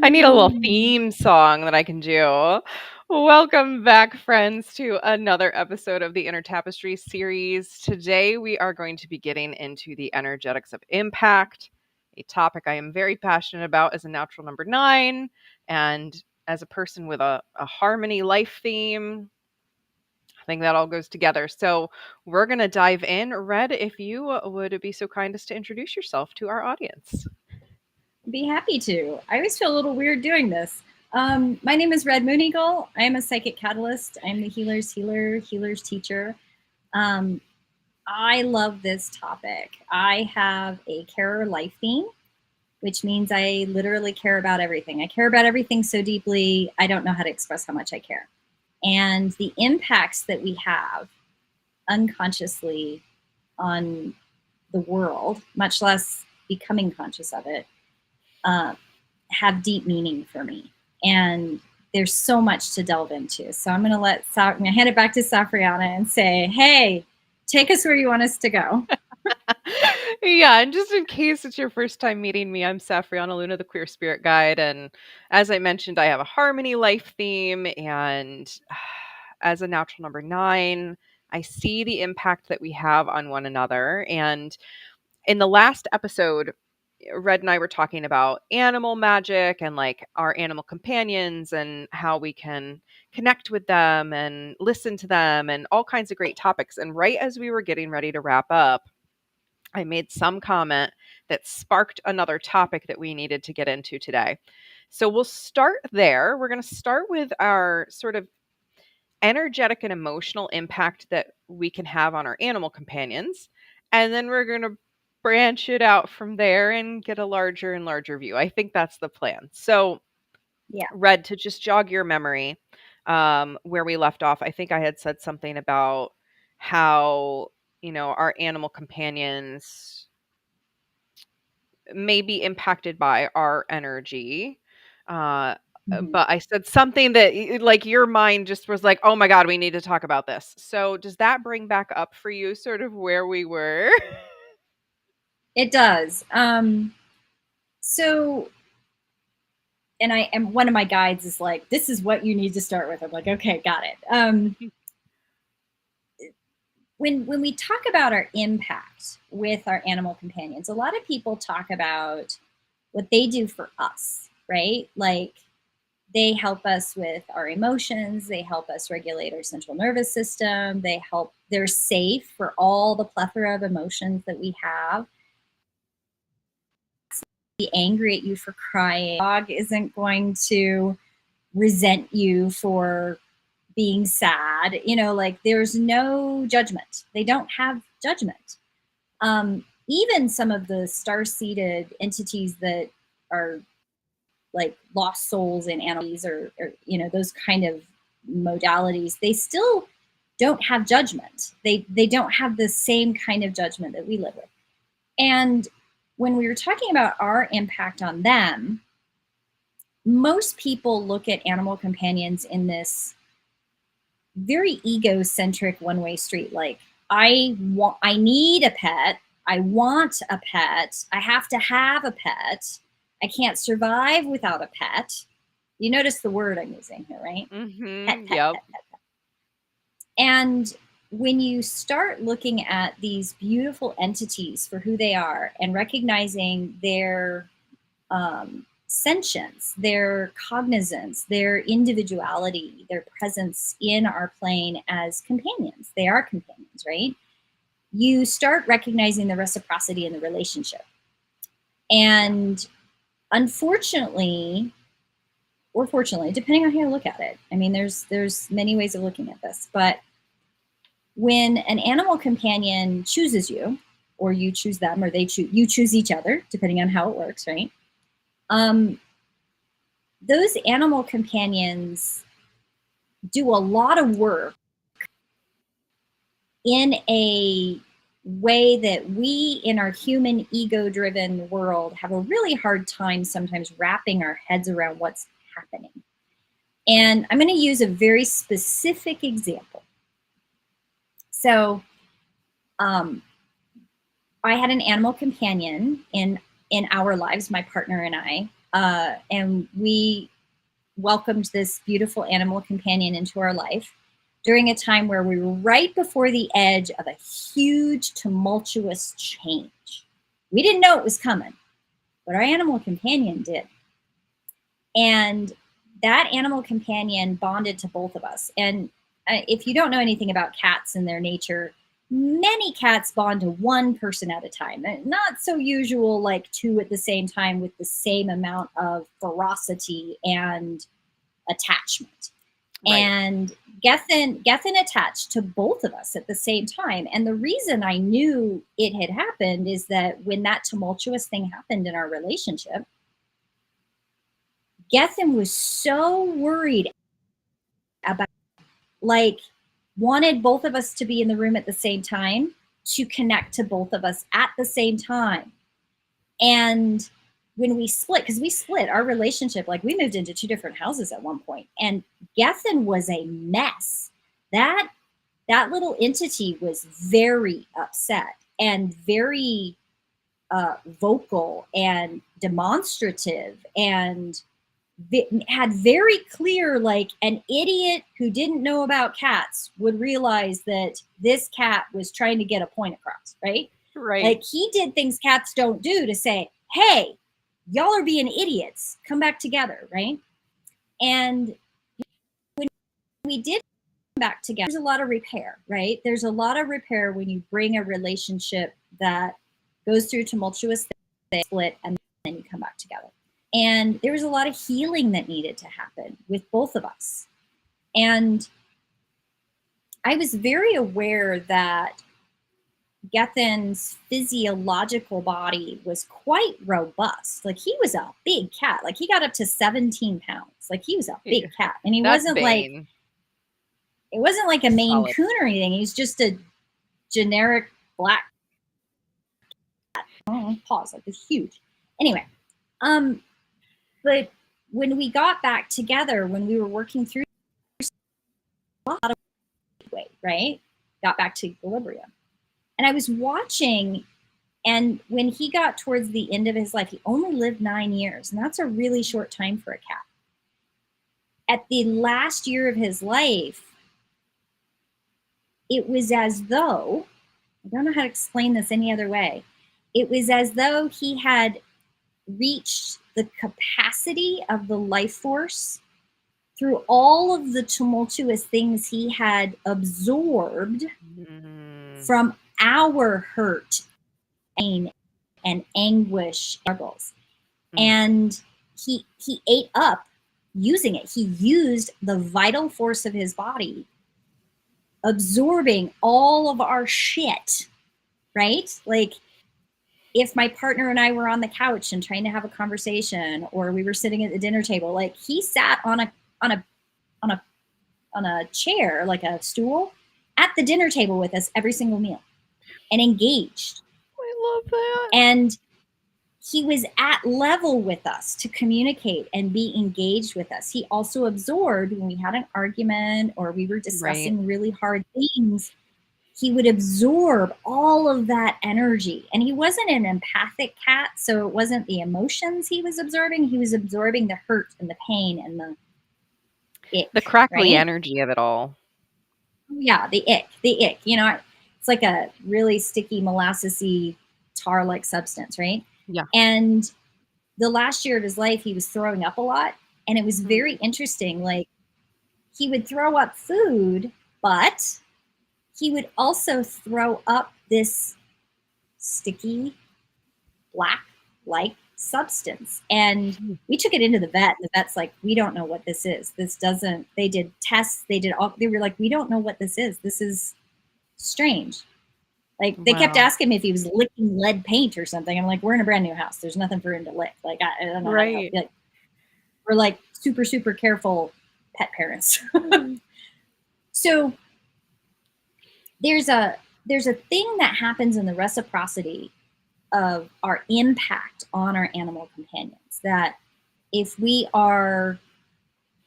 I need a little Mm. theme song that I can do. Welcome back, friends, to another episode of the Inner Tapestry Series. Today, we are going to be getting into the energetics of impact, a topic I am very passionate about as a natural number nine and as a person with a harmony life theme. I think that all goes together. So, we're going to dive in. Red, if you would be so kind as to introduce yourself to our audience. Be happy to. I always feel a little weird doing this. My name is Red MoonEagle. I am a psychic catalyst. I'm the healer's healer, healer's teacher. Um, I love this topic. I have a carer life theme, which means I literally care about everything. I care about everything so deeply, I don't know how to express how much I care. And the impacts that we have unconsciously on the world, much less becoming conscious of it, uh, have deep meaning for me. And there's so much to delve into. So I'm going to hand it back to Safrianna and say, hey, take us where you want us to go. Yeah, and just in case it's your first time meeting me, I'm Safriana Luna, the Queer Spirit Guide. And as I mentioned, I have a harmony life theme. And as a natural number nine, I see the impact that we have on one another. And in the last episode, Red and I were talking about animal magic and like our animal companions and how we can connect with them and listen to them and all kinds of great topics. And right as we were getting ready to wrap up, I made some comment that sparked another topic that we needed to get into today. So we'll start there. We're going to start with our sort of energetic and emotional impact that we can have on our animal companions. And then we're going to branch it out from there and get a larger and larger view. I think that's the plan. So, Yeah. Red, to just jog your memory, where we left off, I think I had said something about how, our animal companions may be impacted by our energy. Uh, Mm-hmm. but I said something that, like, your mind just was like, oh my God, we need to talk about this. So, does that bring back up for you sort of where we were? It does. So, and I am one of my guides is like, this is what you need to start with. I'm like, okay, got it. When we talk about our impact with our animal companions, a lot of people talk about what they do for us, right? Like they help us with our emotions, they help us regulate our central nervous system, they're safe for all the plethora of emotions that we have. Be angry at you for crying. Dog isn't going to resent you for being sad. Like there's no judgment. They don't have judgment. Even some of the star-seeded entities that are like lost souls in animals or those kind of modalities, they still don't have judgment. They don't have the same kind of judgment that we live with. And when we were talking about our impact on them, most people look at animal companions in this very egocentric one-way street. Like, I need a pet. I want a pet. I have to have a pet. I can't survive without a pet. You notice the word I'm using here, right? Pet, pet, Yep. pet, pet, pet. And when you start looking at these beautiful entities for who they are and recognizing their sentience, their cognizance, their individuality, their presence in our plane as companions. They are companions, right? You start recognizing the reciprocity in the relationship. And unfortunately, or fortunately, depending on how you look at it, I mean, there's many ways of looking at this, but when an animal companion chooses you, or you choose them, or you choose each other, depending on how it works, right? Those animal companions do a lot of work in a way that we in our human ego-driven world have a really hard time sometimes wrapping our heads around what's happening. And I'm going to use a very specific example. So I had an animal companion in in our lives, my partner and I, and we welcomed this beautiful animal companion into our life during a time where we were right before the edge of a huge, tumultuous change. We didn't know it was coming, but our animal companion did. And that animal companion bonded to both of us. And if you don't know anything about cats and their nature, many cats bond to one person at a time. Not so usual, like two at the same time with the same amount of ferocity and attachment. Right. And Gethin attached to both of us at the same time. And the reason I knew it had happened is that when that tumultuous thing happened in our relationship, Gethin was so worried about, like, wanted both of us to be in the room at the same time to connect to both of us at the same time. And when we split, because we split our relationship, like we moved into 2 different houses at one point, and Gethin was a mess. That little entity was very upset and very vocal and demonstrative, and had very clear, like, an idiot who didn't know about cats would realize that this cat was trying to get a point across, right? Right. Like, he did things cats don't do to say, hey, y'all are being idiots, come back together, right? And when we did come back together, there's a lot of repair, right? There's a lot of repair when you bring a relationship that goes through tumultuous things, split, and then you come back together. And there was a lot of healing that needed to happen with both of us. And I was very aware that Gethin's physiological body was quite robust. Like, he was a big cat. Like, he got up to 17 pounds. Like, he was a big cat. And he That's wasn't Bane. like, it wasn't like a Maine Solid. Coon or anything. He was just a generic black cat. Paws, like, it's huge. Anyway, but when we got back together, when we were working through a lot of weight, right? Got back to equilibrium. And I was watching, and when he got towards the end of his life, he only lived 9 years, and that's a really short time for a cat. At the last year of his life, it was as though, I don't know how to explain this any other way, it was as though he had reached the capacity of the life force through all of the tumultuous things he had absorbed from our hurt, pain, and anguish struggles. And he ate up using it. He used the vital force of his body, absorbing all of our shit, right? Like, if my partner and I were on the couch and trying to have a conversation, or we were sitting at the dinner table, like, he sat on a chair, like a stool, at the dinner table with us every single meal, and engaged. I love that. And he was at level with us to communicate and be engaged with us. He also absorbed when we had an argument or we were discussing really hard things. He would absorb all of that energy. And he wasn't an empathic cat, so it wasn't the emotions he was absorbing. He was absorbing the hurt and the pain and the ick. The crackly right? energy of it all. Yeah, the ick. You know, it's like a really sticky, molassesy, tar-like substance, right? Yeah. And the last year of his life, he was throwing up a lot. And it was very interesting. Like, he would throw up food, but he would also throw up this sticky, black-like substance. And we took it into the vet. The vet's like, we don't know what this is. They did tests. They were like, we don't know what this is. This is strange. Like, they kept asking me if he was licking lead paint or something. I'm like, we're in a brand new house. There's nothing for him to lick. Like, I don't know. Right. Like, we're like super, super careful pet parents. So there's a thing that happens in the reciprocity of our impact on our animal companions, that if we are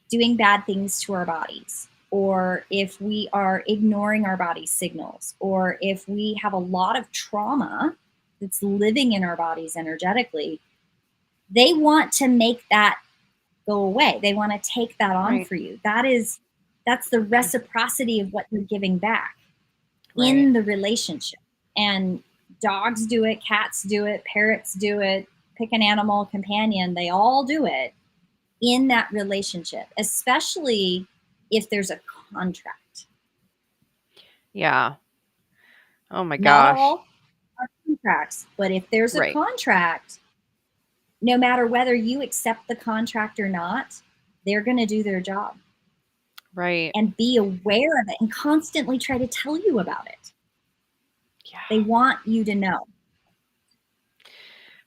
doing bad things to our bodies, or if we are ignoring our body's signals, or if we have a lot of trauma that's living in our bodies energetically, they want to make that go away. They want to take that on Right. for you. That's the reciprocity of what you're giving back Right. in the relationship. And dogs do it, cats do it, parrots do it, pick an animal companion, they all do it in that relationship, especially if there's a contract. Yeah. Oh my Not gosh. all are contracts, but if there's a Right. contract, no matter whether you accept the contract or not, they're going to do their job Right. and be aware of it and constantly try to tell you about it. They Yeah. want you to know.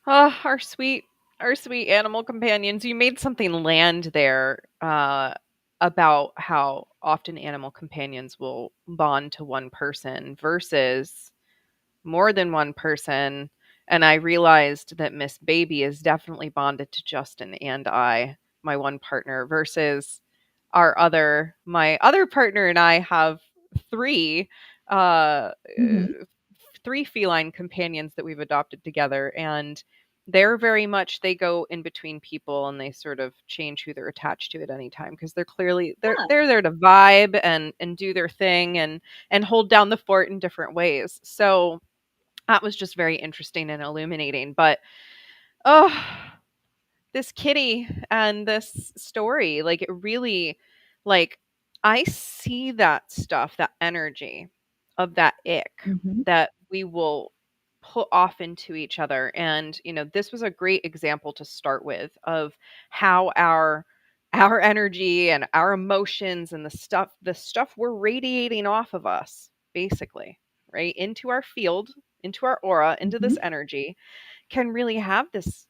Oh, our sweet animal companions. You made something land there about how often animal companions will bond to one person versus more than one person. And I realized that Miss Baby is definitely bonded to Justin and I, my one partner, versus my other partner and I have three uh Mm-hmm. three feline companions that we've adopted together, and they're very much, they go in between people and they sort of change who they're attached to at any time because they're clearly Yeah. they're there to vibe and do their thing and hold down the fort in different ways. So that was just very interesting and illuminating. But oh, this kitty and this story, like it really, like I see that stuff, that energy of that ick Mm-hmm. that we will put off into each other. And this was a great example to start with of how our energy and our emotions and the stuff we're radiating off of us, basically, right, into our field, into our aura, into Mm-hmm. this energy, can really have this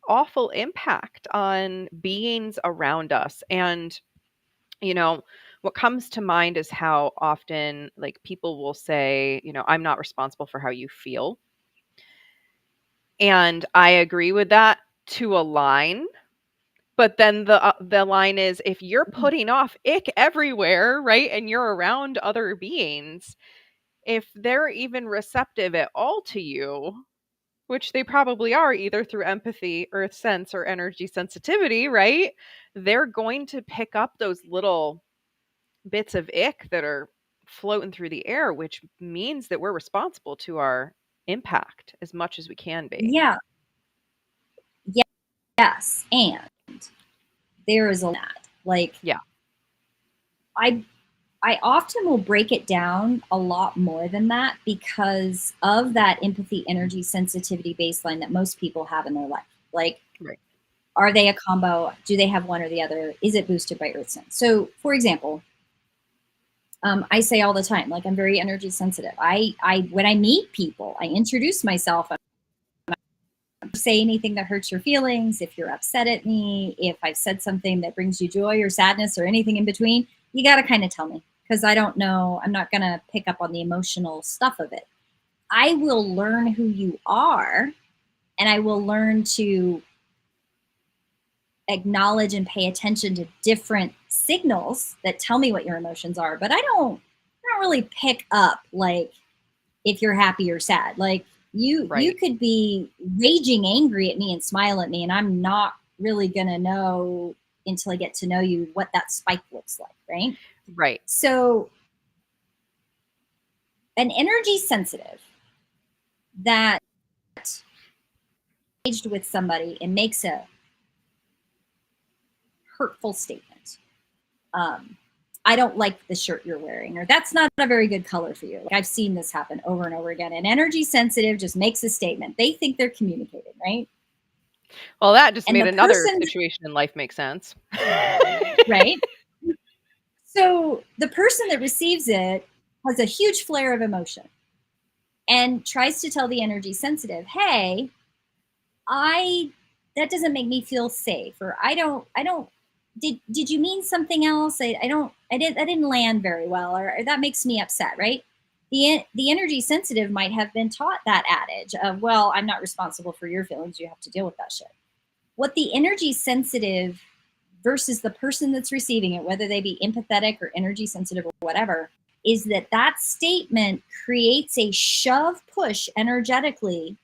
awful impact on beings around us. And what comes to mind is how often, like, people will say, I'm not responsible for how you feel. And I agree with that to a line. But then the line is, if you're putting off ick everywhere, right, and you're around other beings, if they're even receptive at all to you, which they probably are, either through empathy, earth sense, or energy sensitivity, right? They're going to pick up those little bits of ick that are floating through the air, which means that we're responsible to our impact as much as we can be. Yeah. Yes. And there is a lot. Like Yeah. I I often will break it down a lot more than that because of that empathy, energy, sensitivity baseline that most people have in their life. Like, Right. are they a combo? Do they have one or the other? Is it boosted by earth sense? So, for example, I say all the time, like I'm very energy sensitive. I when I meet people, I introduce myself. I say anything that hurts your feelings. If you're upset at me, if I've said something that brings you joy or sadness or anything in between, you got to kind of tell me because I don't know. I'm not going to pick up on the emotional stuff of it. I will learn who you are, and I will learn to acknowledge and pay attention to different signals that tell me what your emotions are. But I don't really pick up like if you're happy or sad. Like you Right. could be raging angry at me and smile at me, and I'm not really gonna know until I get to know you what that spike looks like, right? Right. So an energy sensitive that engaged with somebody and makes a hurtful statement. Um, I don't like the shirt you're wearing, or that's not a very good color for you. Like I've seen this happen over and over again. And energy sensitive just makes a statement. They think they're communicating, right? Well, that just And made the another person, situation in life make sense. right? So the person that receives it has a huge flare of emotion and tries to tell the energy sensitive, hey, I that doesn't make me feel safe, or I don't did you mean something else? I didn't land very well, or that makes me upset, right? The energy sensitive might have been taught that adage of, well, I'm not responsible for your feelings, you have to deal with that shit. What the energy sensitive versus the person that's receiving it, whether they be empathetic or energy sensitive or whatever, is that that statement creates a shove push energetically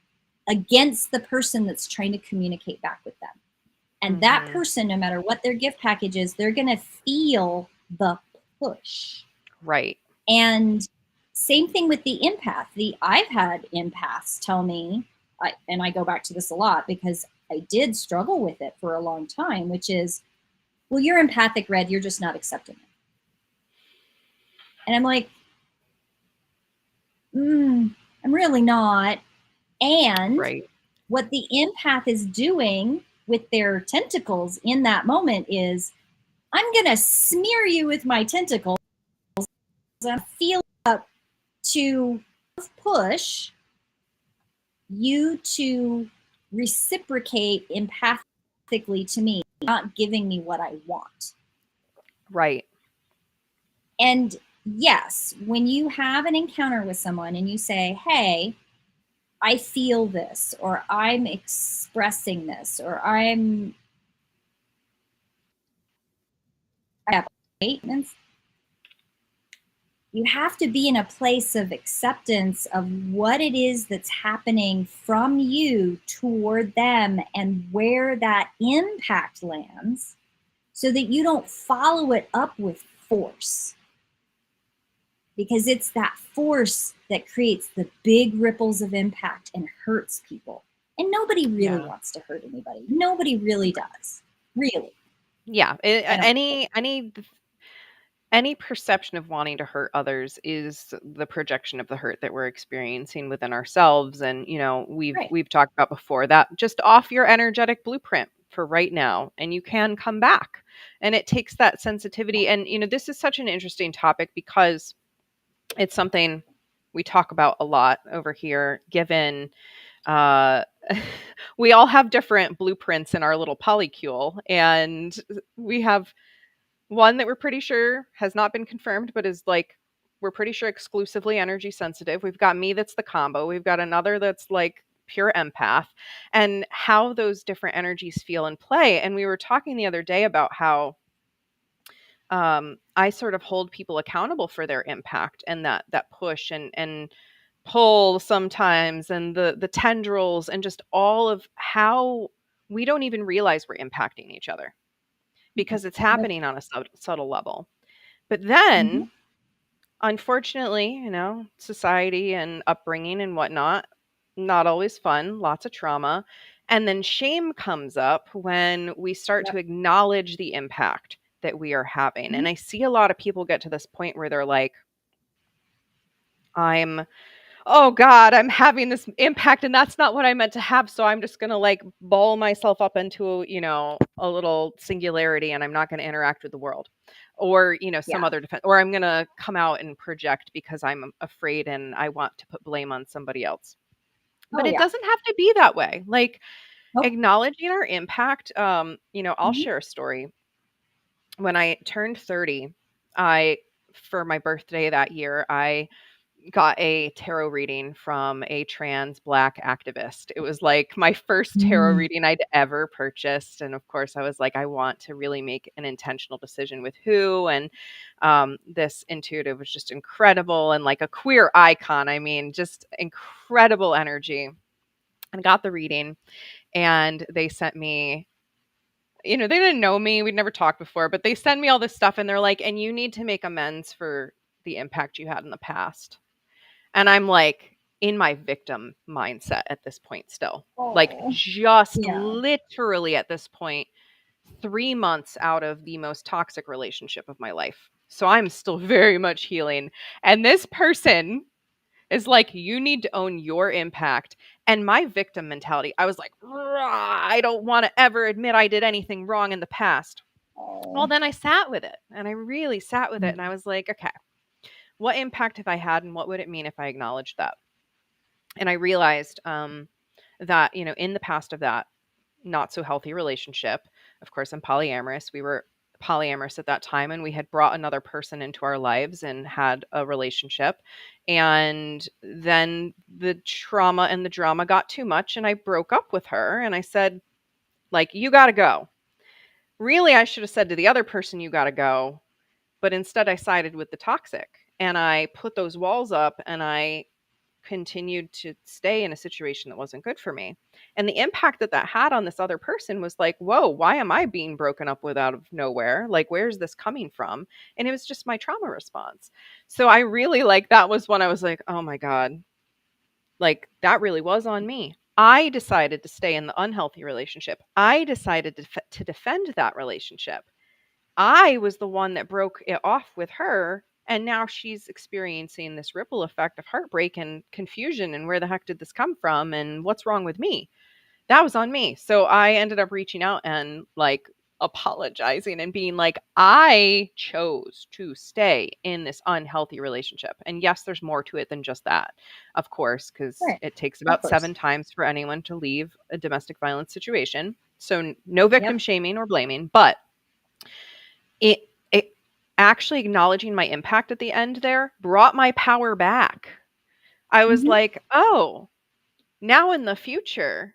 against the person that's trying to communicate back with them. And that Mm-hmm. person, no matter what their gift package is, they're going to feel the push. Right. And same thing with the empath. I've had empaths tell me, and I go back to this a lot because I did struggle with it for a long time, which is, well, you're empathic, Red, you're just not accepting it. And I'm like, I'm really not. And Right. what the empath is doing with their tentacles in that moment is, I'm going to smear you with my tentacles and feel up to push you to reciprocate empathically to me, not giving me what I want. Right. And yes, when you have an encounter with someone and you say, hey, I feel this, or I'm expressing this, or I have statements, you have to be in a place of acceptance of what it is that's happening from you toward them and where that impact lands, so that you don't follow it up with force. Because it's that force that creates the big ripples of impact and hurts people. And nobody really Yeah. wants to hurt anybody. Nobody really does. Really. Yeah. I don't. Any perception of wanting to hurt others is the projection of the hurt that we're experiencing within ourselves. And we've Right. we've talked about before that just off your energetic blueprint for right now, and you can come back. And it takes that sensitivity. And this is such an interesting topic because it's something we talk about a lot over here, given uh we all have different blueprints in our little polycule, and we have one that we're pretty sure has not been confirmed, but is like, we're pretty sure exclusively energy sensitive. We've got me that's the combo. We've got another that's like pure empath, and how those different energies feel in play. And we were talking the other day about how I sort of hold people accountable for their impact, and that push and pull sometimes, and the tendrils, and just all of how we don't even realize we're impacting each other because it's Nope. happening on a subtle level. But Mm-hmm. then, unfortunately, society and upbringing and whatnot, not always fun, lots of trauma. And then shame comes up when we start to Yep. acknowledge the impact that we are having. Mm-hmm. And I see a lot of people get to this point where they're like, I'm oh God, I'm having this impact and that's not what I meant to have. So I'm just going to like ball myself up into, a little singularity, and I'm not going to interact with the world, or, some Yeah. other defense, or I'm going to come out and project because I'm afraid and I want to put blame on somebody else. But Oh it yeah. doesn't have to be that way. Like, Nope. acknowledging our impact. I'll Mm-hmm. share a story. When I turned 30, I, for my birthday that year, I got a tarot reading from a trans Black activist. It was like my first tarot Mm. reading I'd ever purchased. And of course, I was like, I want to really make an intentional decision with who. And this intuitive was just incredible, and like a queer icon. I mean, just incredible energy. And got the reading, and they sent me. They didn't know me. We'd never talked before, but they send me all this stuff, and they're like, and you need to make amends for the impact you had in the past. And I'm like in my victim mindset at this point still. Like, Oh. just Yeah. literally at this point, 3 months out of the most toxic relationship of my life. So I'm still very much healing. And this person is like, you need to own your impact. And my victim mentality, I was like, I don't want to ever admit I did anything wrong in the past. Well, Oh. then I sat with it, and I really sat with it. And I Mm. was like, okay, what impact have I had, and what would it mean if I acknowledged that? And I realized that, in the past of that not so healthy relationship, of course, I'm polyamorous. We were polyamorous at that time, and we had brought another person into our lives and had a relationship. And then the trauma and the drama got too much, and I broke up with her. And I said, like, you got to go. Really, I should have said to the other person, you got to go. But instead, I sided with the toxic, and I put those walls up, and I continued to stay in a situation that wasn't good for me. And the impact that that had on this other person was like, whoa, why am I being broken up with out of nowhere? Like, where's this coming from? And it was just my trauma response. So I really like that was when I was like, oh my God, like that really was on me. I decided to stay in the unhealthy relationship. I decided to defend that relationship. I was the one that broke it off with her. And now she's experiencing this ripple effect of heartbreak and confusion. And where the heck did this come from? And what's wrong with me? That was on me. So I ended up reaching out and like apologizing and being like, I chose to stay in this unhealthy relationship. And yes, there's more to it than just that, of course, because Right. it takes Of about course. 7 times for anyone to leave a domestic violence situation. So no victim Yep. shaming or blaming, but it actually acknowledging my impact at the end there brought my power back. I was Hmm. like, oh, now in the future,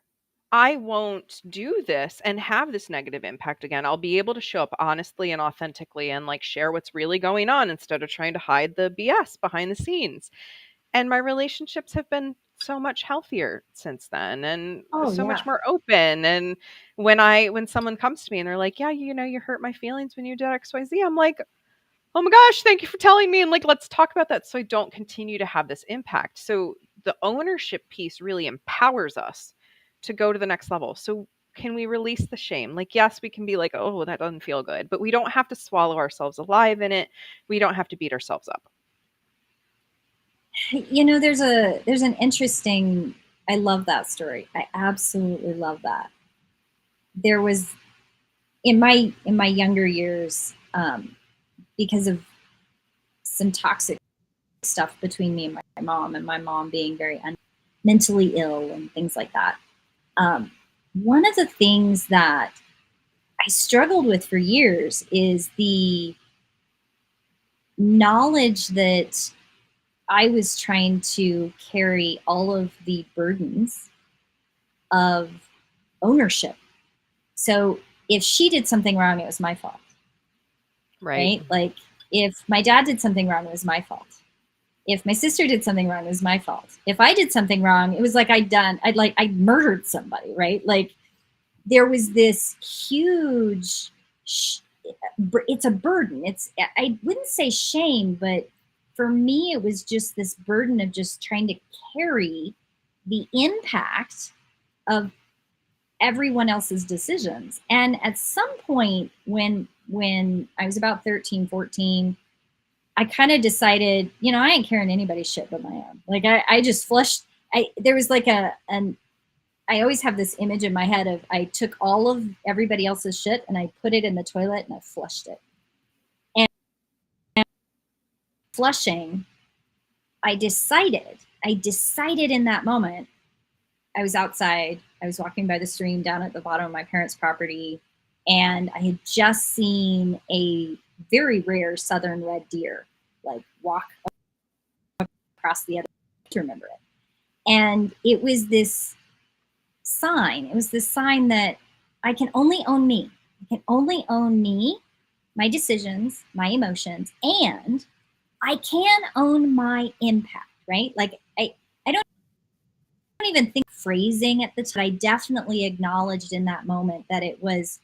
I won't do this and have this negative impact again. I'll be able to show up honestly and authentically and like share what's really going on instead of trying to hide the BS behind the scenes. And my relationships have been so much healthier since then and Oh, so yeah. much more open. And when someone comes to me and they're like, yeah, you hurt my feelings when you did XYZ, I'm like, oh my gosh, thank you for telling me. And like, let's talk about that so I don't continue to have this impact. So the ownership piece really empowers us to go to the next level. So can we release the shame? Like, yes, we can be like, oh, that doesn't feel good, but we don't have to swallow ourselves alive in it. We don't have to beat ourselves up. There's an interesting. I love that story. I absolutely love that. There was in my younger years, because of some toxic stuff between me and my mom, and my mom being very mentally ill and things like that. Um, One of the things that I struggled with for years is the knowledge that I was trying to carry all of the burdens of ownership. So if she did something wrong, it was my fault, Right. right? Like if my dad did something wrong, it was my fault. If my sister did something wrong, it was my fault. If I did something wrong, it was like I murdered somebody, right? Like there was this huge, it's a burden. I wouldn't say shame, but for me, it was just this burden of just trying to carry the impact of everyone else's decisions. And at some point when I was about 13, 14, I kind of decided, I ain't carrying anybody's shit but my own. Like I just flushed. There was like I always have this image in my head of I took all of everybody else's shit and I put it in the toilet and I flushed it. And flushing, I decided in that moment. I was outside. I was walking by the stream down at the bottom of my parents' property, and I had just seen a very rare southern red deer like walk across the other. To remember it, and it was this sign. It was this sign that I can only own me. I can only own me, my decisions, my emotions, and I can own my impact. Right? Like I don't even think phrasing at the time. I definitely acknowledged in that moment that it was,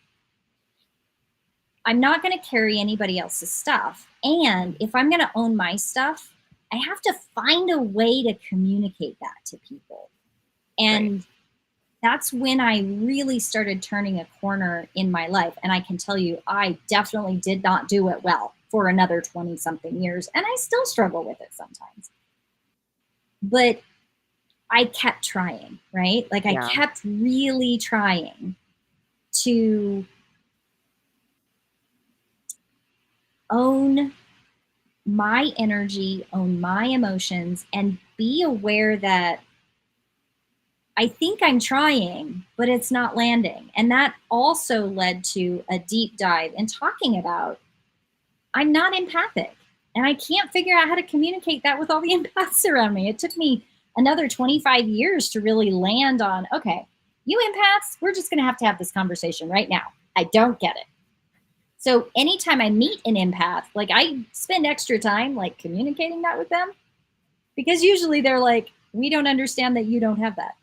I'm not going to carry anybody else's stuff. And if I'm going to own my stuff, I have to find a way to communicate that to people. Right. And that's when I really started turning a corner in my life. And I can tell you, I definitely did not do it well for another 20 something years. And I still struggle with it sometimes. But I kept trying, right? Like I Yeah. kept really trying to own my energy, own my emotions, and be aware that I think I'm trying, but it's not landing. And that also led to a deep dive in talking about I'm not empathic and I can't figure out how to communicate that with all the empaths around me. It took me another 25 years to really land on, okay, you empaths, we're just going to have this conversation right now. I don't get it. So anytime I meet an empath, like I spend extra time like communicating that with them because usually they're like, we don't understand that you don't have that.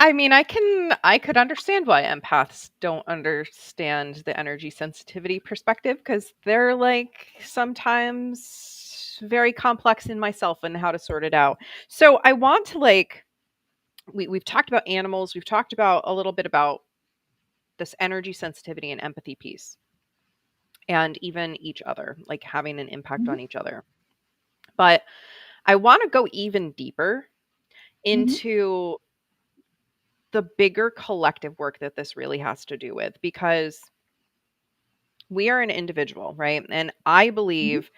I mean, I could understand why empaths don't understand the energy sensitivity perspective because they're like sometimes very complex in myself and how to sort it out. So I want to like we've talked about animals, we've talked about a little bit about this energy sensitivity and empathy piece and even each other, like having an impact on Mm-hmm. each other. But I want to go even deeper Mm-hmm. into the bigger collective work that this really has to do with because we are an individual, right? And I Mm-hmm. believe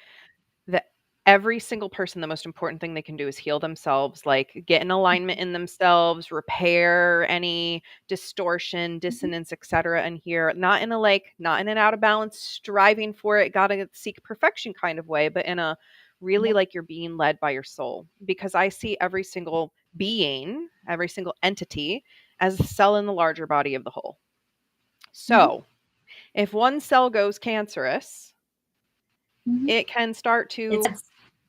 that every single person, the most important thing they can do is heal themselves, like get in alignment in themselves, repair any distortion, Mm-hmm. dissonance, etc. And here, not in a like, not in an out of balance, striving for it, gotta seek perfection kind of way, but in a really Yep. like you're being led by your soul. Because I see every single being, every single entity as a cell in the larger body of the whole. Mm-hmm. So if one cell goes cancerous, Mm-hmm. it can start It's to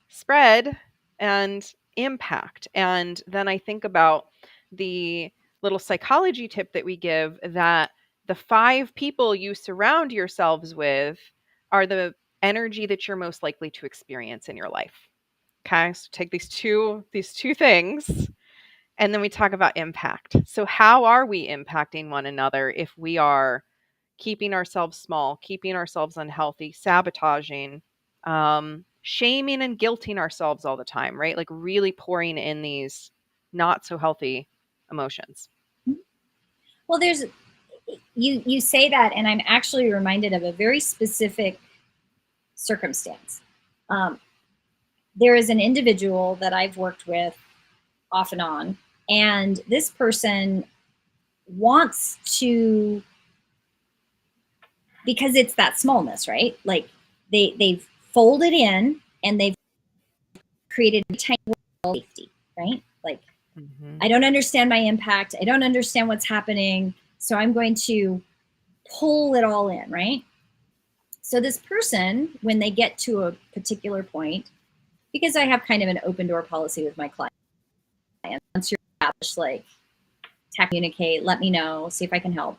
spread and impact. And then I think about the little psychology tip that we give that the 5 people you surround yourselves with are the energy that you're most likely to experience in your life. Okay? So take these two things and then we talk about impact. So how are we impacting one another if we are keeping ourselves small, keeping ourselves unhealthy, sabotaging, shaming and guilting ourselves all the time, right? Like really pouring in these not so healthy emotions. well, there's you say that, and I'm actually reminded of a very specific circumstance. Um, there is an individual that I've worked with off and on, and this person wants to, because it's that smallness, right? Like they've folded in and they've created a tiny world of safety, right? Like Hmm. I don't understand my impact. I don't understand what's happening. So I'm going to pull it all in, right? So this person, when they get to a particular point, because I have kind of an open door policy with my clients, once you're established, like communicate, let me know, see if I can help.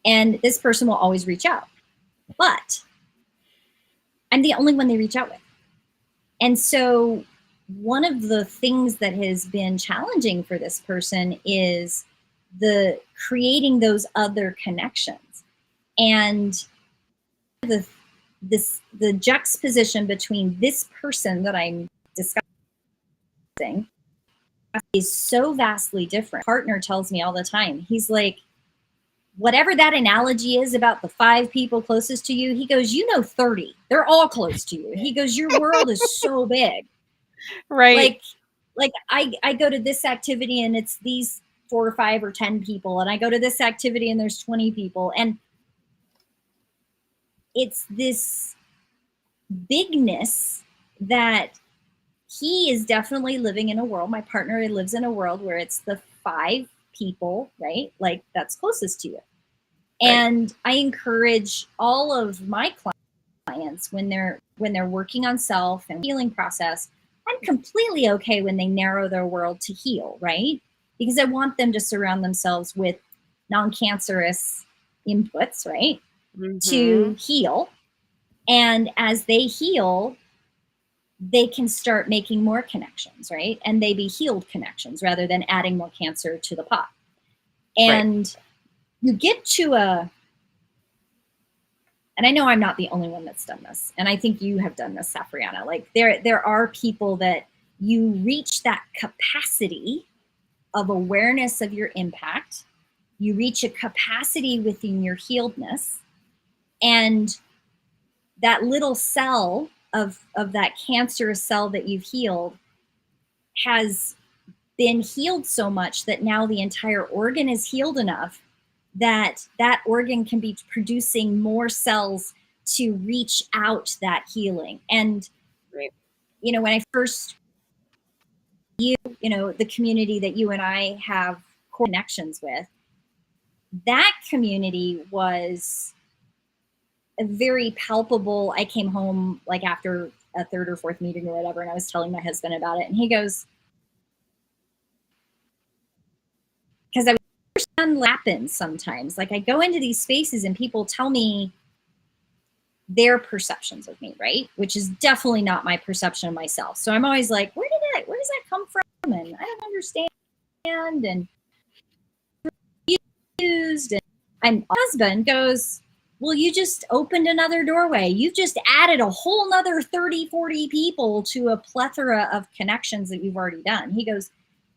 And this person will always reach out. But I'm the only one they reach out with. And so one of the things that has been challenging for this person is the creating those other connections. And the juxtaposition between this person that I'm discussing is so vastly different. My partner tells me all the time, he's like, whatever that analogy is about the 5 people closest to you, he goes, 30. They're all close to you. He goes, your world is so big. Right. Like, I go to this activity and it's these 4 or 5 or 10 people, and I go to this activity and there's 20 people. And it's this bigness that he is definitely living in a world. My partner lives in a world where it's the 5 people, right? Like that's closest to you. Right. And I encourage all of my clients when they're working on self and healing process, I'm completely okay when they narrow their world to heal, right? Because I want them to surround themselves with non-cancerous inputs, right? To Hmm. heal. And as they heal, they can start making more connections, right? And they be healed connections rather than adding more cancer to the pot. Right. And you get to and I know I'm not the only one that's done this, and I think you have done this, Safrianna. Like there are people that you reach that capacity of awareness of your impact, you reach a capacity within your healedness, and that little cell of that cancerous cell that you've healed has been healed so much that now the entire organ is healed enough that that organ can be producing more cells to reach out that healing. And Right. when I first the community that you and I have connections with, that community was a very palpable. I came home like after a third or fourth meeting or whatever, and I was telling my husband about it, and he goes, because I was happens sometimes. Like I go into these spaces and people tell me their perceptions of me, right? Which is definitely not my perception of myself. So I'm always like, where does that come from? And I don't understand. And used. And my husband goes, well, you just opened another doorway. You've just added a whole nother 30, 40 people to a plethora of connections that you've already done. He goes,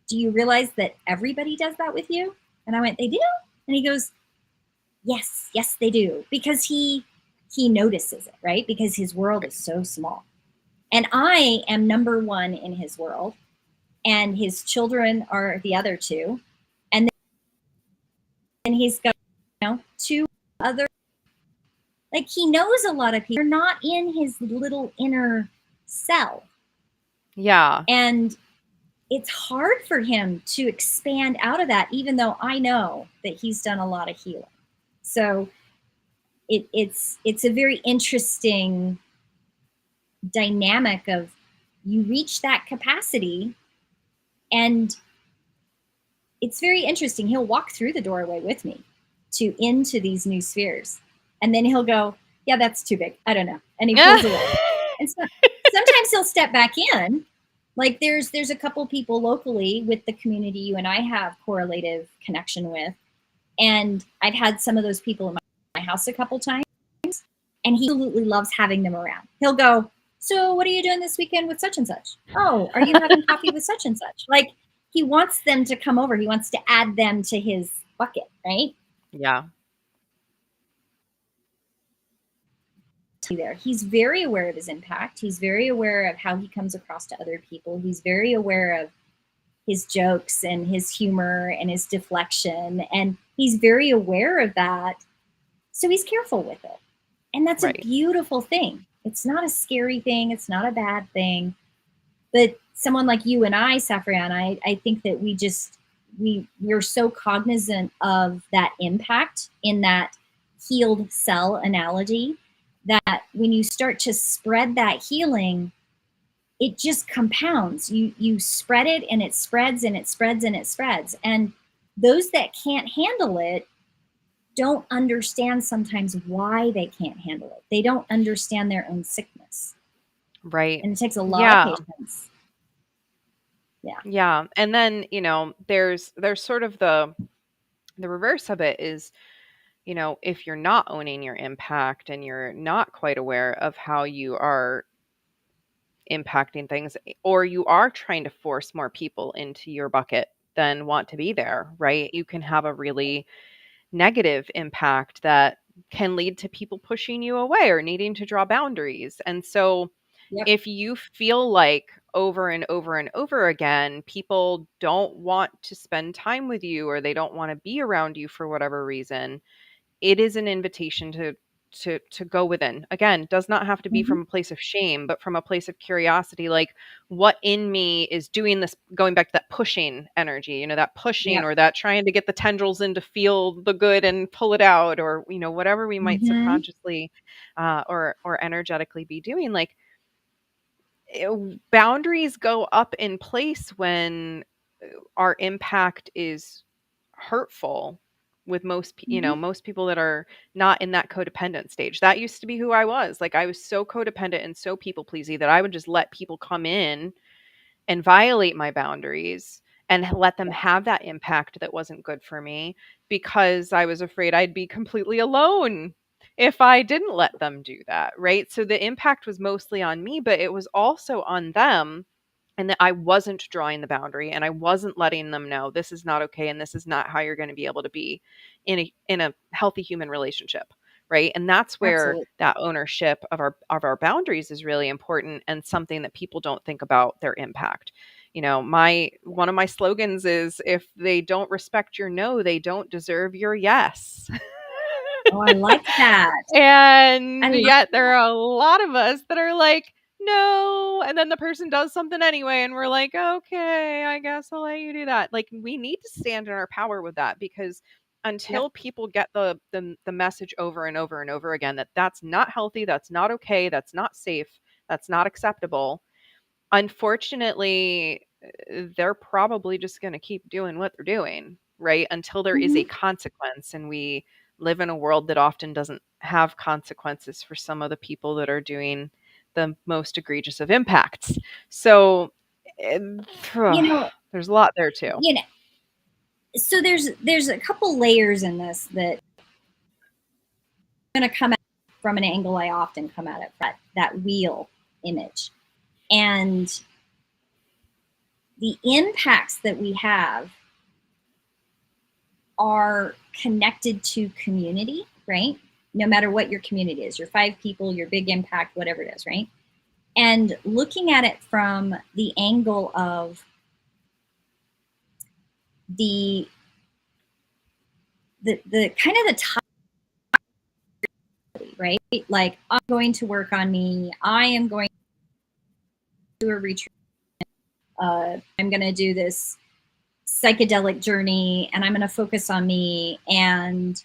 do you realize that everybody does that with you? And I went, they do? And he goes, yes, they do. Because he notices it, right? Because his world is so small. And I am number one in his world. And his children are the other two. And then he's got, two other, like he knows a lot of people are not in his little inner cell. Yeah. And it's hard for him to expand out of that, even though I know that he's done a lot of healing. So it's a very interesting dynamic of you reach that capacity, and it's very interesting. He'll walk through the doorway with me into these new spheres, and then he'll go, yeah, that's too big, I don't know, and he pulls away. And so, sometimes he'll step back in. Like there's a couple people locally with the community you and I have correlative connection with, and I've had some of those people in my house a couple times, and he absolutely loves having them around. He'll go, so what are you doing this weekend with such and such? Oh, are you having coffee with such and such? Like he wants them to come over. He wants to add them to his bucket, right? Yeah. There. He's very aware of his impact. He's very aware of how he comes across to other people. He's very aware of his jokes and his humor and his deflection. And he's very aware of that. So he's careful with it. And that's right. A beautiful thing. It's not a scary thing. It's not a bad thing. But someone like you and I, Safrianna, I think that we're so cognizant of that impact in that healed cell analogy, that when you start to spread that healing, it just compounds. You spread it and it spreads and it spreads and it spreads. And those that can't handle it don't understand sometimes why they can't handle it. They don't understand their own sickness. Right. And it takes a lot of patience. Yeah. Yeah. And then, there's sort of the reverse of it is, if you're not owning your impact and you're not quite aware of how you are impacting things, or you are trying to force more people into your bucket than want to be there, right? You can have a really negative impact that can lead to people pushing you away or needing to draw boundaries. And so if you feel like over and over and over again, people don't want to spend time with you or they don't want to be around you for whatever reason, it is an invitation to go within. Again, does not have to be from a place of shame, but from a place of curiosity, like what in me is doing this, going back to that pushing energy, that pushing or that trying to get the tendrils in to feel the good and pull it out, or, whatever we might subconsciously or energetically be doing. Like boundaries go up in place when our impact is hurtful with most people that are not in that codependent stage. That used to be who I was. Like I was so codependent and so people pleasy that I would just let people come in and violate my boundaries and let them have that impact that wasn't good for me, because I was afraid I'd be completely alone if I didn't let them do that, right? So the impact was mostly on me, but it was also on them, and that I wasn't drawing the boundary and I wasn't letting them know this is not okay and this is not how you're going to be able to be in a healthy human relationship, right? And that's where that ownership of our boundaries is really important, and something that people don't think about their impact. One of my slogans is, if they don't respect your no, they don't deserve your yes. Oh, I like that. And yet there are a lot of us that are like, no, and then the person does something anyway and we're like, okay, I guess I'll let you do that. Like we need to stand in our power with that, because until people get the message over and over and over again that that's not healthy, that's not okay, that's not safe, That's not acceptable. Unfortunately, they're probably just going to keep doing what they're doing, right? Until there is a Mhm. consequence. And we live in a world that often doesn't have consequences for some of the people that are doing the most egregious of impacts. So eh, You know, there's a lot there too. you know, so there's a couple layers in this that I'm going to come at from an angle I often come at it, that wheel image. And the impacts that we have are connected to community, right? No matter what your community is, your 5 people, your big impact, whatever it is, right? And looking at it from the angle of the the kind of the top, right? Like, I'm going to work on me. I am going to do a retreat. I'm going to do this psychedelic journey, and I'm going to focus on me, and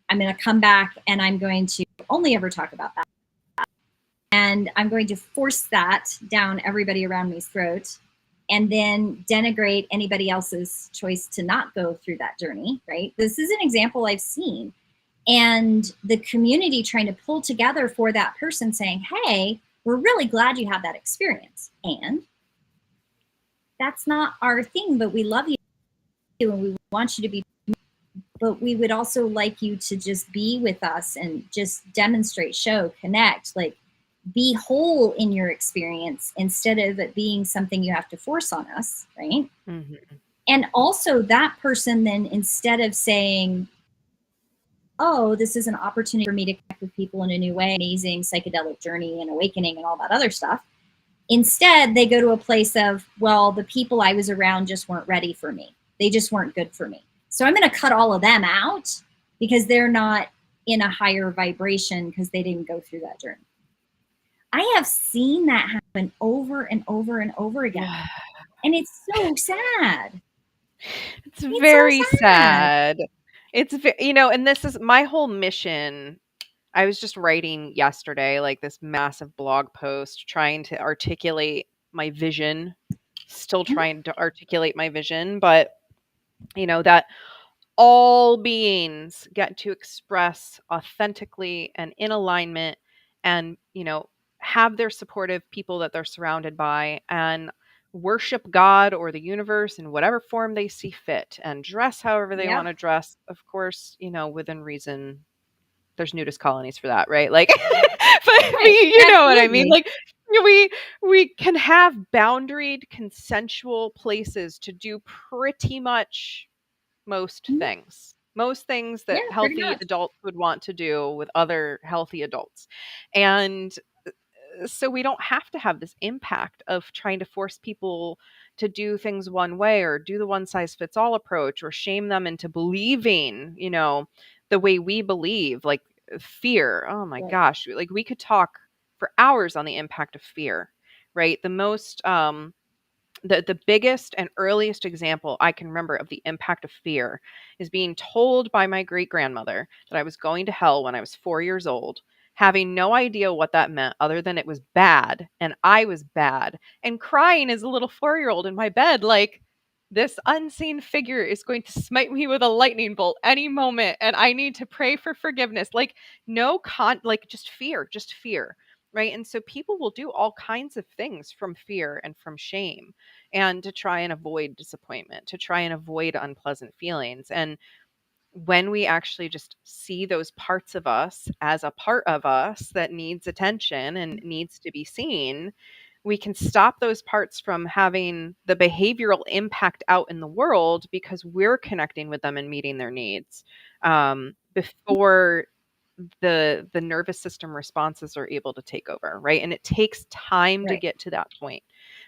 I'm going to come back, and I'm going to only ever talk about that. And I'm going to force that down everybody around me's throat, and then denigrate anybody else's choice to not go through that journey, right? This is an example I've seen. And the community trying to pull together for that person saying, hey, we're really glad you had that experience. And that's not our thing, but we love you and we want you to be, but we would also like you to just be with us and just demonstrate, show, connect, like be whole in your experience instead of it being something you have to force on us, right? Mm-hmm. And also that person then, instead of saying, oh, this is an opportunity for me to connect with people in a new way, amazing psychedelic journey and awakening and all that other stuff. Instead, they go to a place of, well, the people I was around just weren't ready for me. They just weren't good for me. So I'm going to cut all of them out because they're not in a higher vibration because they didn't go through that journey. I have seen that happen over and over and over again. And it's so sad. It's It's so very sad. sad. And this is my whole mission. I was just writing yesterday, like this massive blog post trying to articulate my vision, still Mhm. trying to articulate my vision, but that all beings get to express authentically and in alignment and, have their supportive people that they're surrounded by and worship God or the universe in whatever form they see fit and dress however they want Yep. to dress. Of course, within reason, there's nudist colonies for that, right? Like, but Right. you know what I mean? Absolutely. Like, we can have boundaried, consensual places to do pretty much Mhm. most things Yeah, that pretty healthy much. adults would want to do with other healthy adults. And so we don't have to have this impact of trying to force people to do things one way or do the one size fits all approach or shame them into believing, the way we believe, like fear. Oh my Right. gosh, like we could talk for hours on the impact of fear, right? The biggest and earliest example I can remember of the impact of fear is being told by my great grandmother that I was going to hell when I was 4 years old, having no idea what that meant other than it was bad and I was bad, and crying as a little 4 year old in my bed, like, this unseen figure is going to smite me with a lightning bolt any moment and I need to pray for forgiveness. Like, like just fear. Right. And so people will do all kinds of things from fear and from shame and to try and avoid disappointment, to try and avoid unpleasant feelings. And when we actually just see those parts of us as a part of us that needs attention and needs to be seen, we can stop those parts from having the behavioral impact out in the world because we're connecting with them and meeting their needs before the nervous system responses are able to take over, right? And it takes time to Right. get to that point.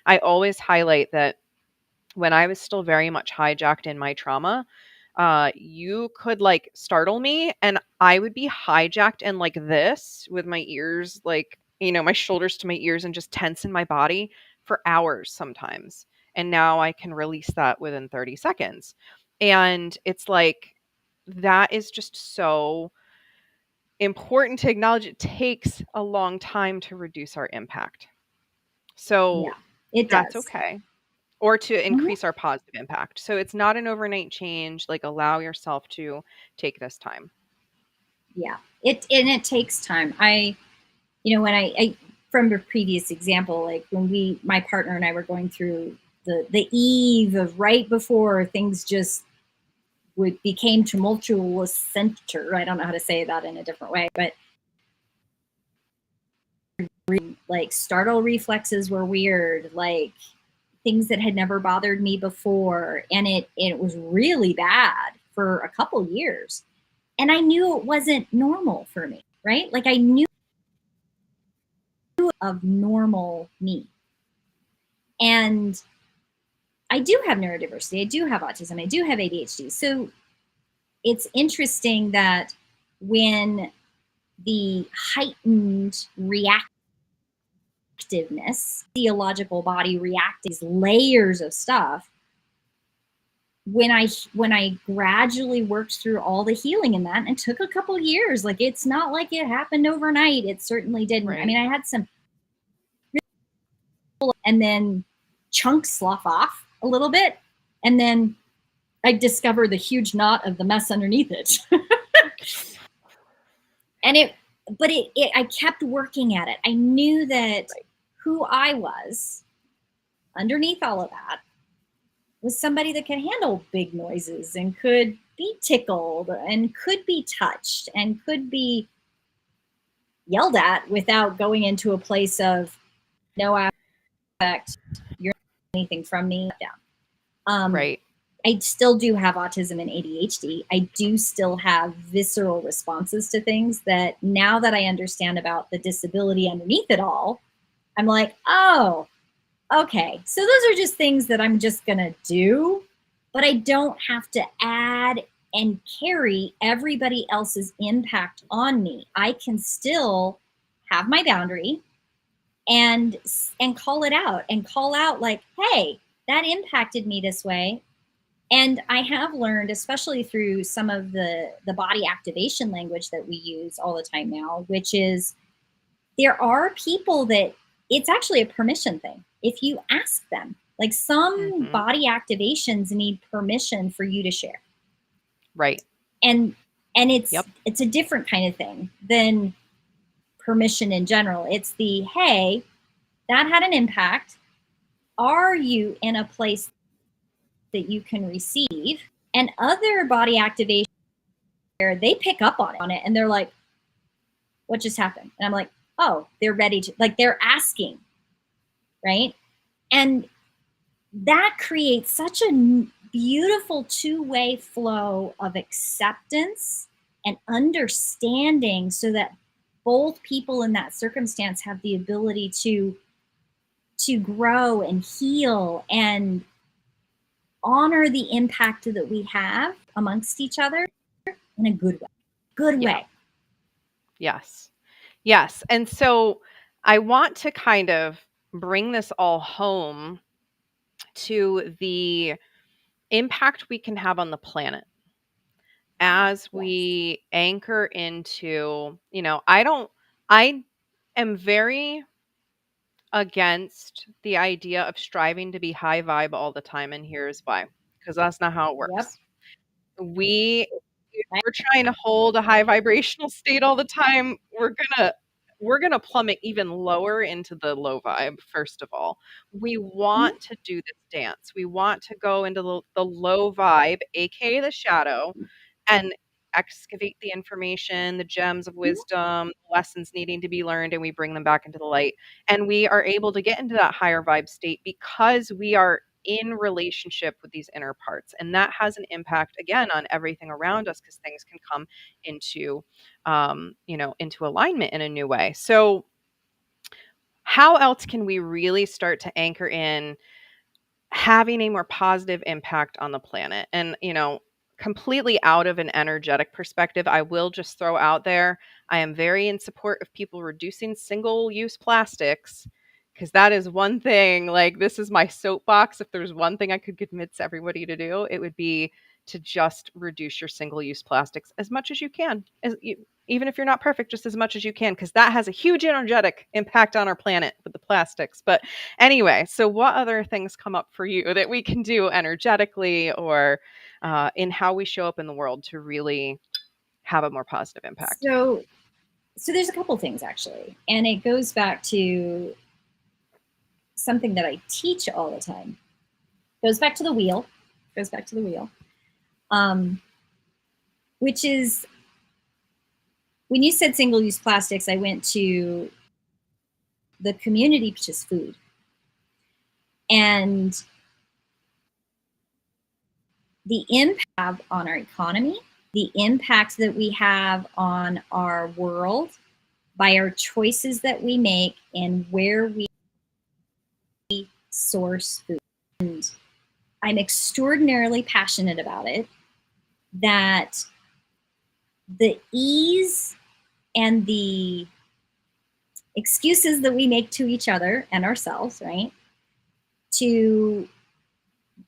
I always highlight that when I was still very much hijacked in my trauma, you could like startle me and I would be hijacked and like this with my ears, like, my shoulders to my ears and just tense in my body for hours sometimes. And now I can release that within 30 seconds. And it's like, that is just so important to acknowledge. It takes a long time to reduce our impact. So Yeah, it that's does. okay. Or to Mhm. increase our positive impact. So it's not an overnight change. Like, allow yourself to take this time. Yeah, it takes time. When I from the previous example, like when my partner and I were going through the eve of right before things just would became tumultuous center. I don't know how to say that in a different way, but like startle reflexes were weird, like things that had never bothered me before, and it was really bad for a couple years. And I knew it wasn't normal for me, right? Like I knew of normal me. And I do have neurodiversity, I do have autism, I do have ADHD. So it's interesting that when the heightened reactiveness, theological body react these layers of stuff, when I gradually worked through all the healing in that, and it took a couple years. Like it's not like it happened overnight. It certainly didn't. I Right. mean, I had some, and then chunks slough off a little bit, and then I discovered the huge knot of the mess underneath it. And I kept working at it. I knew that Right. who I was underneath all of that was somebody that could handle big noises and could be tickled and could be touched and could be yelled at without going into a place of no affect, you're not anything from me down. Um, Right. I still do have autism and ADHD. I do still have visceral responses to things that now that I understand about the disability underneath it all, I'm like, oh, okay. So those are just things that I'm just going to do, but I don't have to add and carry everybody else's impact on me. I can still have my boundary and call it out and call out like, hey, that impacted me this way. And I have learned, especially through some of the body activation language that we use all the time now, which is there are people that it's actually a permission thing. If you ask them, like some Hmm. body activations need permission for you to share. Right. And Yep. it's a different kind of thing than permission in general. It's the hey, that had an impact. Are you in a place that you can receive? And other body activation they pick up on it and they're like, what just happened? And I'm like, oh, they're ready to, like, they're asking, right? And that creates such a beautiful two-way flow of acceptance and understanding so that both people in that circumstance have the ability to grow and heal and honor the impact that we have amongst each other in a good way. Good Yeah. way. Yes. Yes. And so I want to kind of bring this all home to the impact we can have on the planet as Yes. we anchor into, I am very against the idea of striving to be high vibe all the time. And here's why, because that's not how it Yep. works. If we're trying to hold a high vibrational state all the time, we're gonna plummet even lower into the low vibe. First of all, we Mhm. want to do this dance. We want to go into the low vibe, aka the shadow, and excavate the information, the gems of Mhm. wisdom, lessons needing to be learned, and we bring them back into the light. And we are able to get into that higher vibe state because we are in relationship with these inner parts. And that has an impact again on everything around us because things can come into into alignment in a new way. So how else can we really start to anchor in having a more positive impact on the planet? And, completely out of an energetic perspective, I will just throw out there, I am very in support of people reducing single use plastics because that is one thing. Like, this is my soapbox. If there's one thing I could convince everybody to do, it would be to just reduce your single use plastics as much as you can. even if you're not perfect, just as much as you can, because that has a huge energetic impact on our planet with the plastics. But anyway, so what other things come up for you that we can do energetically or in how we show up in the world to really have a more positive impact? So there's a couple things actually, and it goes back to something that I teach all the time. Goes back to the wheel. Which is, when you said single-use plastics, I went to the community, which is food. And the impact on our economy, the impact that we have on our world by our choices that we make and where we source food. And I'm extraordinarily passionate about it, that the ease and the excuses that we make to each other and ourselves, right, to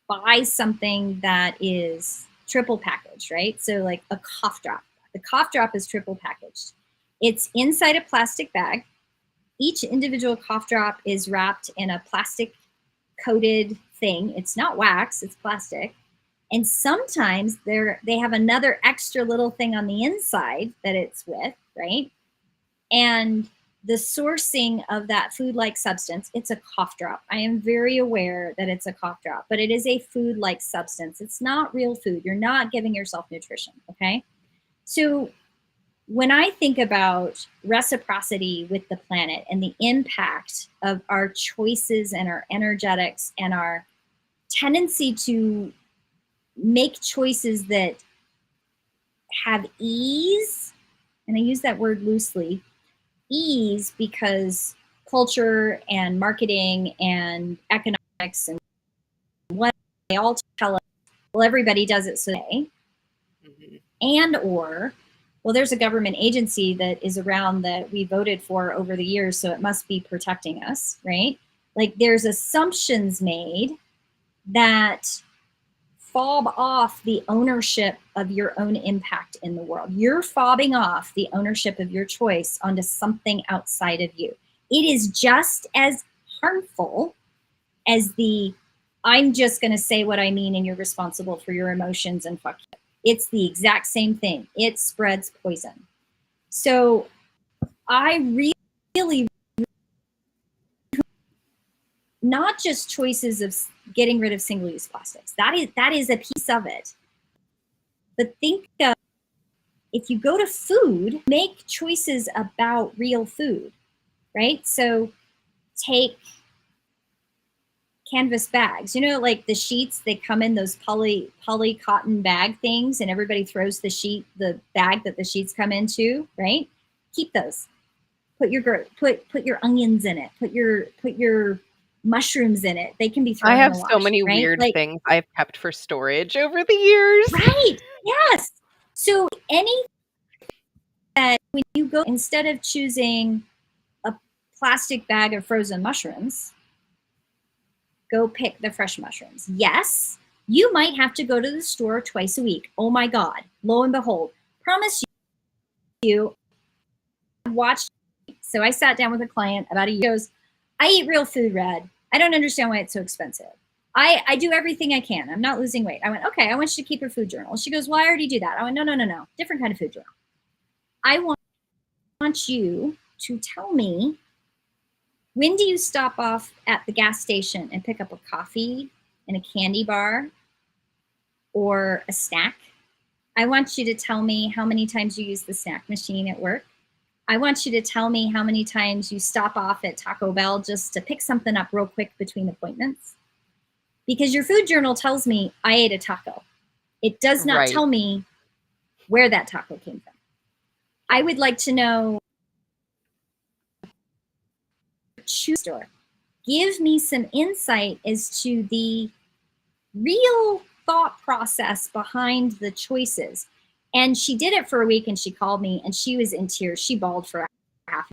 buy something that is triple packaged, right? So like a cough drop. The cough drop is triple packaged. It's inside a plastic bag. Each individual cough drop is wrapped in a plastic coated thing. It's not wax, it's plastic. And sometimes they have another extra little thing on the inside that it's with, right? And the sourcing of that food-like substance, it's a cough drop. I am very aware that it's a cough drop, but it is a food-like substance. It's not real food. You're not giving yourself nutrition, okay? So when I think about reciprocity with the planet and the impact of our choices and our energetics and our tendency to make choices that have ease, and I use that word loosely, ease, because culture and marketing and economics and what they all tell us, well, everybody does it today. Mm-hmm. And or, well, there's a government agency that is around that we voted for over the years, so it must be protecting us, right? Like there's assumptions made that fob off the ownership of your own impact in the world. You're fobbing off the ownership of your choice onto something outside of you. It is just as harmful as the, I'm just going to say what I mean and you're responsible for your emotions and fuck you. It's the exact same thing. It spreads poison. So I really, not just choices of getting rid of single-use plastics. That is a piece of it. But think of, if you go to food, make choices about real food, right? So take canvas bags. You know, like the sheets, they come in those poly cotton bag things, and everybody throws the bag that the sheets come into, right? Keep those. Put your onions in it. Put your mushrooms in it. They can be thrown in the wash. I have so many weird things I've kept for storage over the years. Right. Yes. So any that when you go, instead of choosing a plastic bag of frozen mushrooms, go pick the fresh mushrooms. Yes, you might have to go to the store twice a week. Oh my God. Lo and behold, promise you, watched. So I sat down with a client about a year. He goes, I eat real food, Red. I don't understand why it's so expensive. I do everything I can. I'm not losing weight. I went, okay, I want you to keep your food journal. She goes, well, I already do that. I went, no. Different kind of food journal. I want you to tell me, when do you stop off at the gas station and pick up a coffee and a candy bar or a snack? I want you to tell me how many times you use the snack machine at work. I want you to tell me how many times you stop off at Taco Bell just to pick something up real quick between appointments. Because your food journal tells me I ate a taco. It does not tell me where that taco came from. I would like to know, store. Give me some insight as to the real thought process behind the choices. And she did it for a week, and she called me and she was in tears. She bawled for half.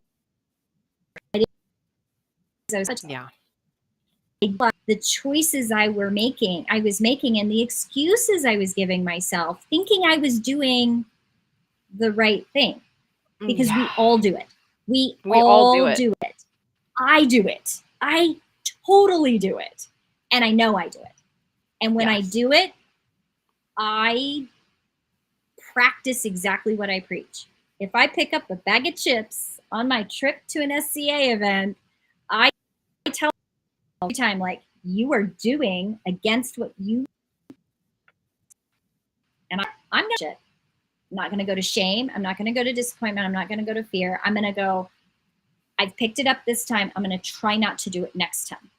Yeah. But the choices I was making and the excuses I was giving myself, thinking I was doing the right thing. because Yeah, we all do it. We we all do all it. do it. I do it. I totally do it. And I know I do it. And when I Yes. do it, I practice exactly what I preach. If I pick up a bag of chips on my trip to an SCA event, I tell every time, like, you are doing against what you, and I'm not shit. I'm not going to go to shame. I'm not going to go to disappointment. I'm not going to go to fear. I'm going to go, I've picked it up this time. I'm going to try not to do it next time.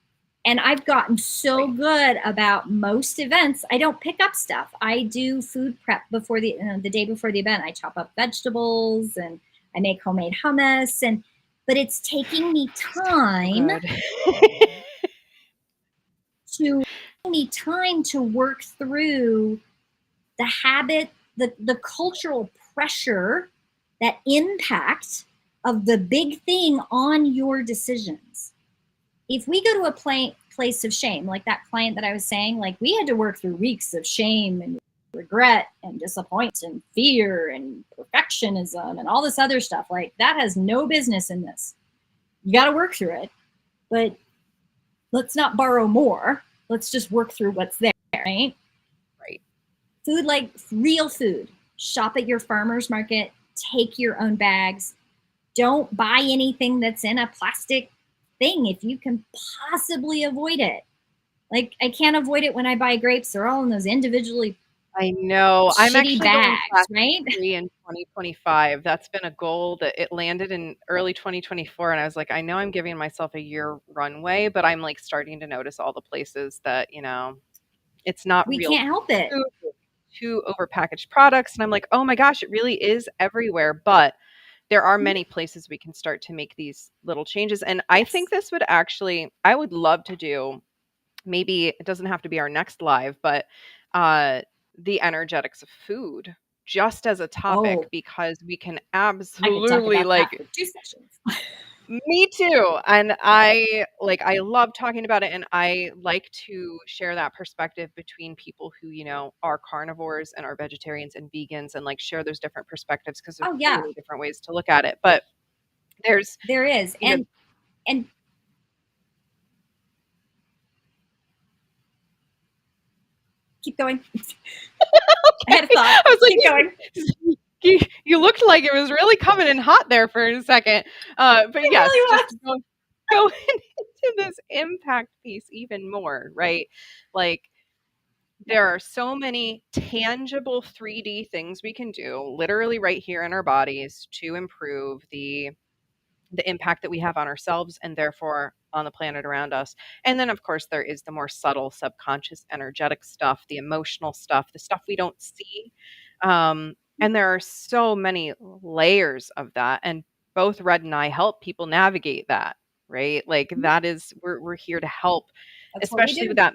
And I've gotten so good about most events. I don't pick up stuff. I do food prep before the day before the event. I chop up vegetables and I make homemade hummus. But it's taking me time Good. to work through the habit, the cultural pressure, that impact of the big thing on your decisions. If we go to a place of shame, like that client that I was saying, like we had to work through weeks of shame and regret and disappointment and fear and perfectionism and all this other stuff, like that has no business in this. You got to work through it, but let's not borrow more. Let's just work through what's there, right? Right. Food, like real food. Shop at your farmer's market, take your own bags. Don't buy anything that's in a plastic thing if you can possibly avoid it. Like I can't avoid it when I buy grapes. They're all in those individually I know. I'm shitty actually going bags, plastic right? free in 2025. That's been a goal that it landed in early 2024. And I was like, I know I'm giving myself a year runway, but I'm like starting to notice all the places that, it's not We real can't help it. food, too overpackaged products. And I'm like, oh my gosh, it really is everywhere. But there are Mhm. many places we can start to make these little changes. And I think Yes. this would actually, I would love to do, maybe it doesn't have to be our next live, but uh, the energetics of food just as a topic Oh, because we can I could talk absolutely about that like for 2 sessions. me too. And I love talking about it and I like to share that perspective between people who, are carnivores and are vegetarians and vegans and like share those different perspectives because there's Oh so yeah, many different ways to look at it. But there's, there is. you know, And keep going. I had a thought. I was like, Keep going. you looked like it was really coming in hot there for a second. But It yes, really just was. going into this impact piece even more, right? Like there are so many tangible 3D things we can do literally right here in our bodies to improve the impact that we have on ourselves and therefore on the planet around us. And then, of course, there is the more subtle, subconscious, energetic stuff, the emotional stuff, the stuff we don't see. And there are so many layers of that. And both Red and I help people navigate that, right? Like Mhm. that is, we're here to help, That's what we especially with do.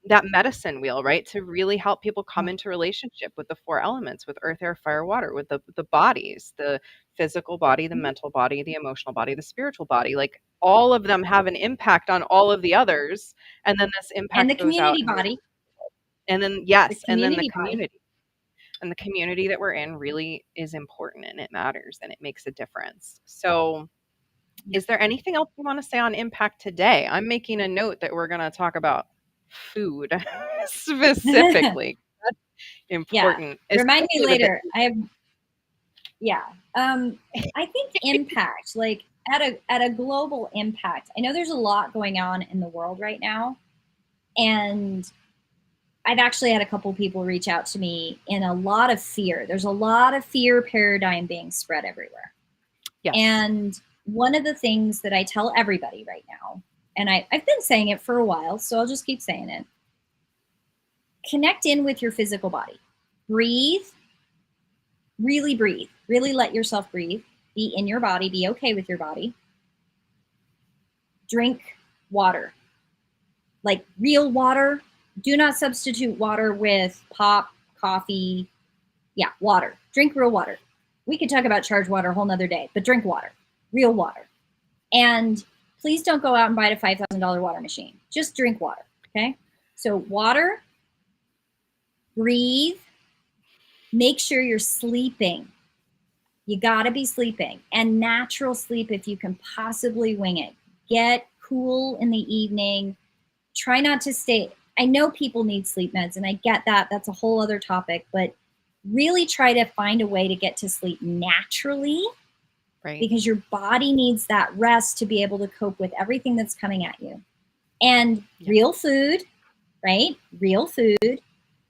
that medicine wheel, right? To really help people come Oh, into relationship with the four elements, with earth, air, fire, water, with the bodies, the physical body, the mhm. mental body, the emotional body, the spiritual body. Like all of them have an impact on all of the others. And then this And the impact goes out community and body. and then The yes, and then the community body. community. And the community that we're in really is important and it matters and it makes a difference. So Yeah. is there anything else you want to say on impact today? I'm making a note that we're going to talk about food specifically. That's Yeah. important, Remind me especially with it. later. Yeah. I think impact, like at a global impact. I know there's a lot going on in the world right now, and I've actually had a couple people reach out to me in a lot of fear. There's a lot of fear paradigm being spread everywhere. Yes. And one of the things that I tell everybody right now, and I've been saying it for a while, so I'll just keep saying it. Connect in with your physical body. Breathe, really breathe. Really let yourself breathe. Be in your body, be okay with your body. Drink water, like real water. Do not substitute water with pop, coffee. Yeah, water. Drink real water. We could talk about charged water a whole nother day, but drink water, real water. And please don't go out and buy a $5,000 water machine. Just drink water, okay? So water, breathe, make sure you're sleeping. You got to be sleeping, and natural sleep if you can possibly wing it. Get cool in the evening. Try not to stay. I know people need sleep meds, and I get that. That's a whole other topic, but really try to find a way to get to sleep naturally, Right. because your body needs that rest to be able to cope with everything that's coming at you. And Yeah. real food, right? Real food,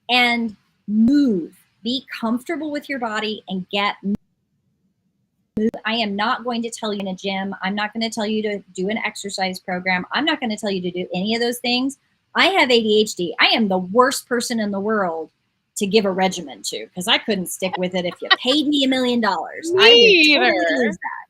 and move. Be comfortable with your body and get moved. I am not going to tell you in a gym. I'm not going to tell you to do an exercise program. I'm not going to tell you to do any of those things. I have ADHD. I am the worst person in the world to give a regimen to, because I couldn't stick with it. If you paid me $1 million, Me I would either. totally lose that.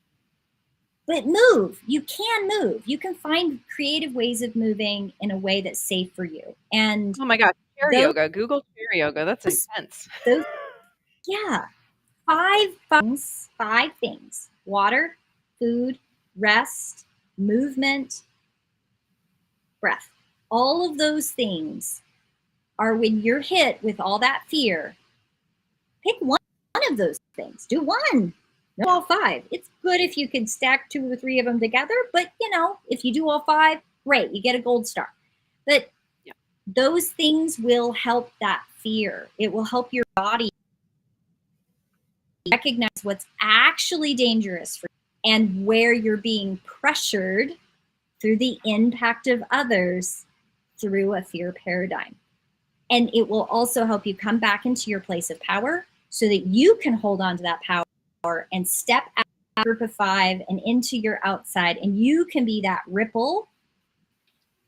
But move. You can move. You can find creative ways of moving in a way that's safe for you. And Oh my gosh, chair those, yoga. Google chair yoga. That's intense. those, yeah, five things: water, food, rest, movement, breath. All of those things are, when you're hit with all that fear, pick one of those things. Do one. Not all five. It's good if you can stack 2 or 3 of them together, but if you do all 5, great, you get a gold star. But Yeah. those things will help that fear. It will help your body recognize what's actually dangerous for you and where you're being pressured through the impact of others through a fear paradigm. And it will also help you come back into your place of power so that you can hold on to that power and step out of group of 5 and into your outside, and you can be that ripple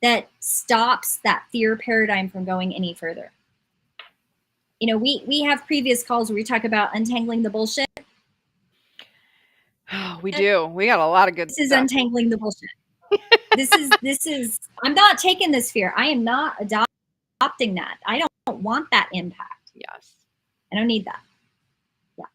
that stops that fear paradigm from going any further. We have previous calls where we talk about untangling the bullshit. We do. We got a lot of good This is stuff. untangling the bullshit. This is I'm not taking this fear. I am not adopting that. I don't want that impact. Yes. I don't need that. Yeah.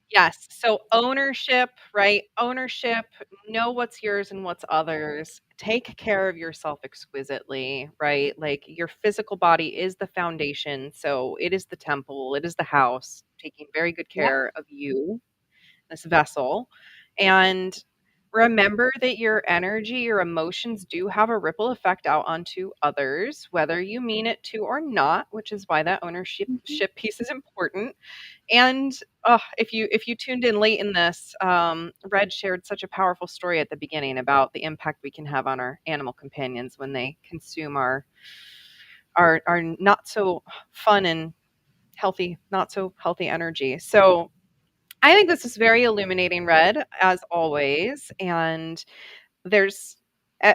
Yes. So ownership, right? Ownership, know what's yours and what's others. Take care of yourself exquisitely, right? Like your physical body is the foundation. So it is the temple, it is the house, taking very good Yep. care of you, this vessel. And remember that your energy, your emotions do have a ripple effect out onto others, whether you mean it to or not, which is why that ownership piece is important. And if you tuned in late in this, Red shared such a powerful story at the beginning about the impact we can have on our animal companions when they consume our not so fun and healthy, not so healthy energy. So I think this is very illuminating, Red, as always. And there's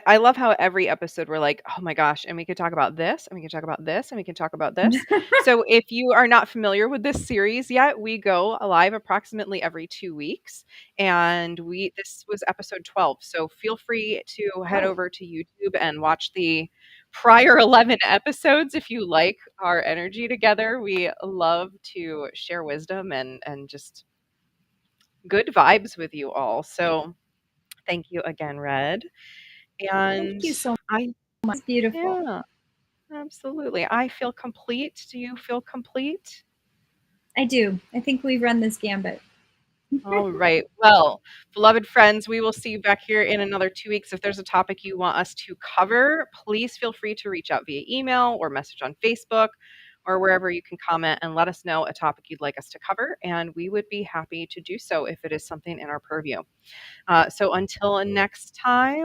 I love how every episode we're like, "Oh my gosh, and we could talk about this, and we can talk about this, and we can talk about this." So if you are not familiar with this series yet, we go live approximately every 2 weeks, and we this was episode 12. So feel free to head over to YouTube and watch the prior 11 episodes if you like our energy together. We love to share wisdom and just good vibes with you all. So thank you again, Red. Thank And you so I much. It's beautiful. yeah, absolutely. I feel complete. Do you feel complete? I do. I think we've run this gambit. All right. Well, beloved friends, we will see you back here in another 2 weeks. If there's a topic you want us to cover, please feel free to reach out via email or message on Facebook or wherever you can comment and let us know a topic you'd like us to cover. And we would be happy to do so if it is something in our purview. So until next time.